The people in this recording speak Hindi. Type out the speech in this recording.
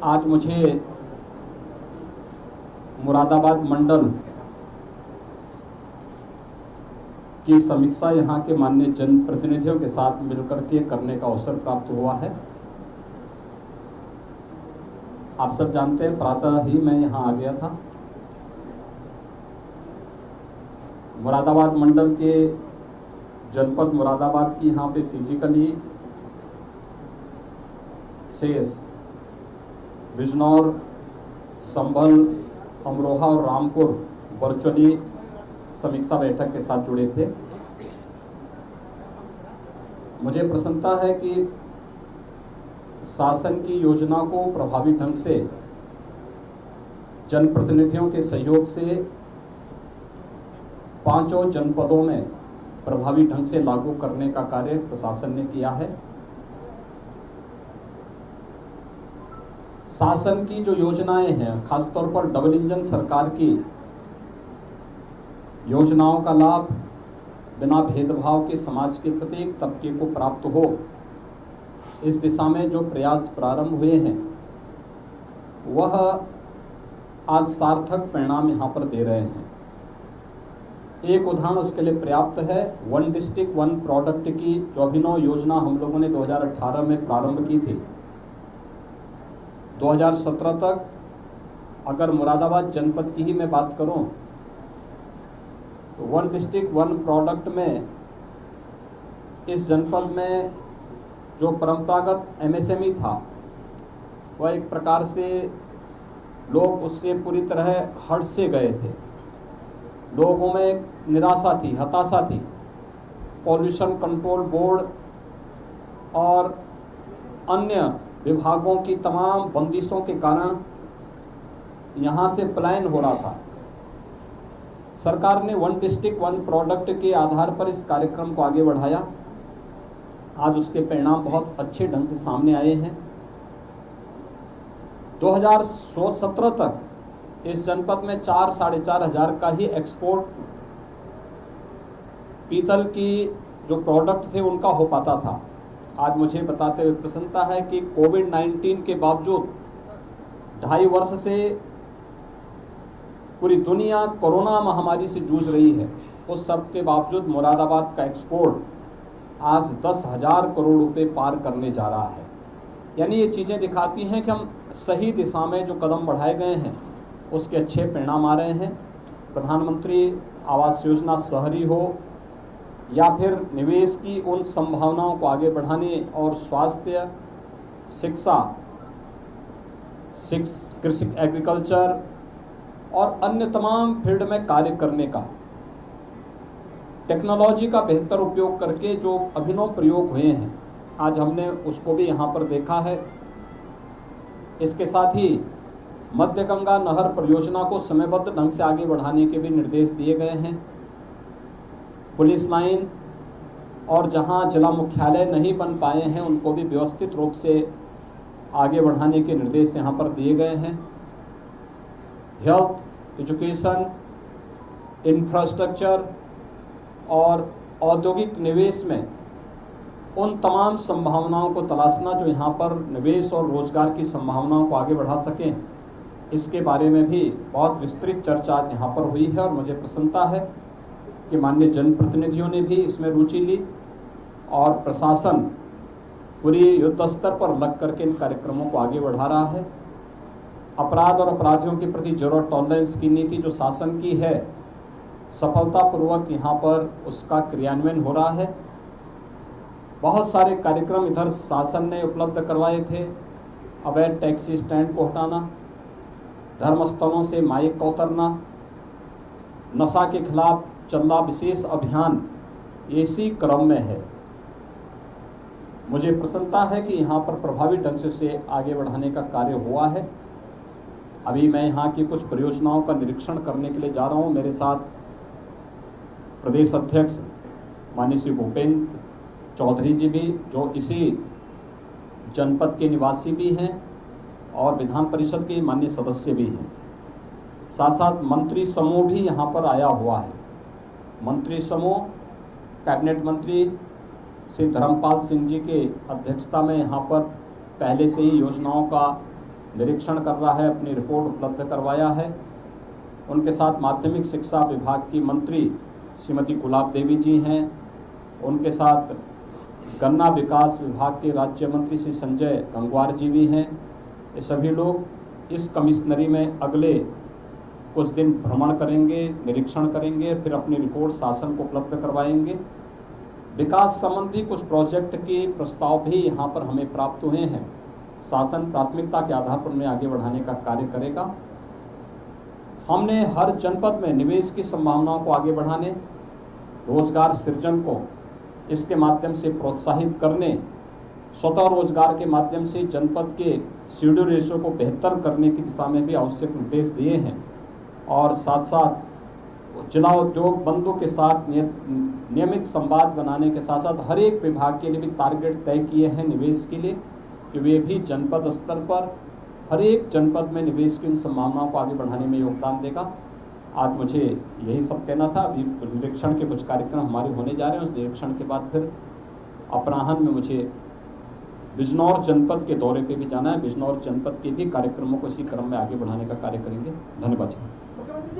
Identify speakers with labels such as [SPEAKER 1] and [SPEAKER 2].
[SPEAKER 1] आज मुझे मुरादाबाद मंडल की समीक्षा यहाँ के माननीय जनप्रतिनिधियों के साथ मिलकर के करने का अवसर प्राप्त हुआ है। आप सब जानते हैं, प्रातः ही मैं यहाँ आ गया था। मुरादाबाद मंडल के जनपद मुरादाबाद की यहाँ पे फिजिकली शेष बिजनौर, संभल, अमरोहा और रामपुर वर्चुअली समीक्षा बैठक के साथ जुड़े थे। मुझे प्रसन्नता है कि शासन की योजना को प्रभावी ढंग से जनप्रतिनिधियों के सहयोग से पांचों जनपदों में प्रभावी ढंग से लागू करने का कार्य प्रशासन ने किया है। शासन की जो योजनाएं हैं, खासतौर पर डबल इंजन सरकार की योजनाओं का लाभ बिना भेदभाव के समाज के प्रत्येक तबके को प्राप्त हो, इस दिशा में जो प्रयास प्रारंभ हुए हैं वह आज सार्थक परिणाम यहाँ पर दे रहे हैं। एक उदाहरण उसके लिए पर्याप्त है। वन डिस्ट्रिक्ट वन प्रोडक्ट की जो अभिनव योजना हम लोगों ने 2018 में प्रारंभ की थी, 2017 तक अगर मुरादाबाद जनपद की ही मैं बात करूं तो वन डिस्ट्रिक्ट वन प्रोडक्ट में इस जनपद में जो परंपरागत एमएसएमई था वह एक प्रकार से लोग उससे पूरी तरह हट से गए थे। लोगों में निराशा थी, हताशा थी। पॉल्यूशन कंट्रोल बोर्ड और अन्य विभागों की तमाम बंदिशों के कारण यहाँ से पलायन हो रहा था। सरकार ने वन डिस्ट्रिक्ट वन प्रोडक्ट के आधार पर इस कार्यक्रम को आगे बढ़ाया। आज उसके परिणाम बहुत अच्छे ढंग से सामने आए हैं। 2017 तक इस जनपद में 4-4.5 हजार का ही एक्सपोर्ट पीतल की जो प्रोडक्ट थे उनका हो पाता था। आज मुझे बताते हुए प्रसन्नता है कि कोविड-19 के बावजूद 2.5 वर्ष से पूरी दुनिया कोरोना महामारी से जूझ रही है, उस सब के बावजूद मुरादाबाद का एक्सपोर्ट आज 10,000 करोड़ रुपए पार करने जा रहा है। यानी ये चीज़ें दिखाती हैं कि हम सही दिशा में जो कदम बढ़ाए गए हैं उसके अच्छे परिणाम आ रहे हैं। प्रधानमंत्री आवास योजना शहरी हो या फिर निवेश की उन संभावनाओं को आगे बढ़ाने और स्वास्थ्य, शिक्षा, कृषि, एग्रीकल्चर और अन्य तमाम फील्ड में कार्य करने का, टेक्नोलॉजी का बेहतर उपयोग करके जो अभिनव प्रयोग हुए हैं आज हमने उसको भी यहाँ पर देखा है। इसके साथ ही मध्य गंगा नहर परियोजना को समयबद्ध ढंग से आगे बढ़ाने के भी निर्देश दिए गए हैं। पुलिस लाइन और जहां जिला मुख्यालय नहीं बन पाए हैं उनको भी व्यवस्थित रूप से आगे बढ़ाने के निर्देश यहां पर दिए गए हैं। हेल्थ, एजुकेशन, इंफ्रास्ट्रक्चर और औद्योगिक निवेश में उन तमाम संभावनाओं को तलाशना जो यहाँ पर निवेश और रोजगार की संभावनाओं को आगे बढ़ा सकें, इसके बारे में भी बहुत विस्तृत चर्चा आज यहाँ पर हुई है। और मुझे प्रसन्नता है कि माननीय जनप्रतिनिधियों ने भी इसमें रुचि ली और प्रशासन पूरी युद्ध स्तर पर लग करके इन कार्यक्रमों को आगे बढ़ा रहा है। अपराध और अपराधियों के प्रति जीरो टॉलरेंस की नीति जो शासन की है, सफलतापूर्वक यहाँ पर उसका क्रियान्वयन हो रहा है। बहुत सारे कार्यक्रम इधर शासन ने उपलब्ध करवाए थे। अवैध टैक्सी स्टैंड को हटाना, धर्मस्थलों से माइक को उतरना, नशा के खिलाफ चल रहा विशेष अभियान इसी क्रम में है। मुझे प्रसन्नता है कि यहाँ पर प्रभावी ढंग से आगे बढ़ाने का कार्य हुआ है। अभी मैं यहाँ की कुछ परियोजनाओं का निरीक्षण करने के लिए जा रहा हूँ। मेरे साथ प्रदेश अध्यक्ष माननीय श्री भूपेंद्र चौधरी जी भी, जो इसी जनपद के निवासी भी हैं और विधान परिषद के माननीय सदस्य भी हैं। साथ साथ मंत्री समूह भी यहाँ पर आया हुआ है। मंत्री समूह कैबिनेट मंत्री श्री धर्मपाल सिंह जी के अध्यक्षता में यहाँ पर पहले से ही योजनाओं का निरीक्षण कर रहा है, अपनी रिपोर्ट उपलब्ध करवाया है। उनके साथ माध्यमिक शिक्षा विभाग की मंत्री श्रीमती गुलाब देवी जी हैं, उनके साथ गन्ना विकास विभाग के राज्य मंत्री श्री संजय गंगवार जी भी हैं। ये सभी लोग इस कमिश्नरी में अगले कुछ दिन भ्रमण करेंगे, निरीक्षण करेंगे, फिर अपनी रिपोर्ट शासन को उपलब्ध करवाएंगे। विकास संबंधी कुछ प्रोजेक्ट के प्रस्ताव भी यहाँ पर हमें प्राप्त हुए हैं। शासन प्राथमिकता के आधार पर उन्हें आगे बढ़ाने का कार्य करेगा। हमने हर जनपद में निवेश की संभावनाओं को आगे बढ़ाने, रोजगार सृजन को इसके माध्यम से प्रोत्साहित करने, स्वतः रोजगार के माध्यम से जनपद के सीडीओ रेशो को बेहतर करने की दिशा में भी आवश्यक निर्देश दिए हैं। और साथ साथ जिला उद्योग बंधु के साथ नियमित संवाद बनाने के साथ साथ हर एक विभाग के लिए भी टारगेट तय किए हैं निवेश के लिए, कि वे भी जनपद स्तर पर हर एक जनपद में निवेश की उन संभावनाओं को आगे बढ़ाने में योगदान देगा। आज मुझे यही सब कहना था। अभी निरीक्षण के कुछ कार्यक्रम हमारे होने जा रहे हैं, उस निरीक्षण के बाद फिर अपराह्न में मुझे बिजनौर जनपद के दौरे पे भी जाना है। बिजनौर जनपद के भी कार्यक्रमों को इसी क्रम में आगे बढ़ाने का कार्य करेंगे। धन्यवाद।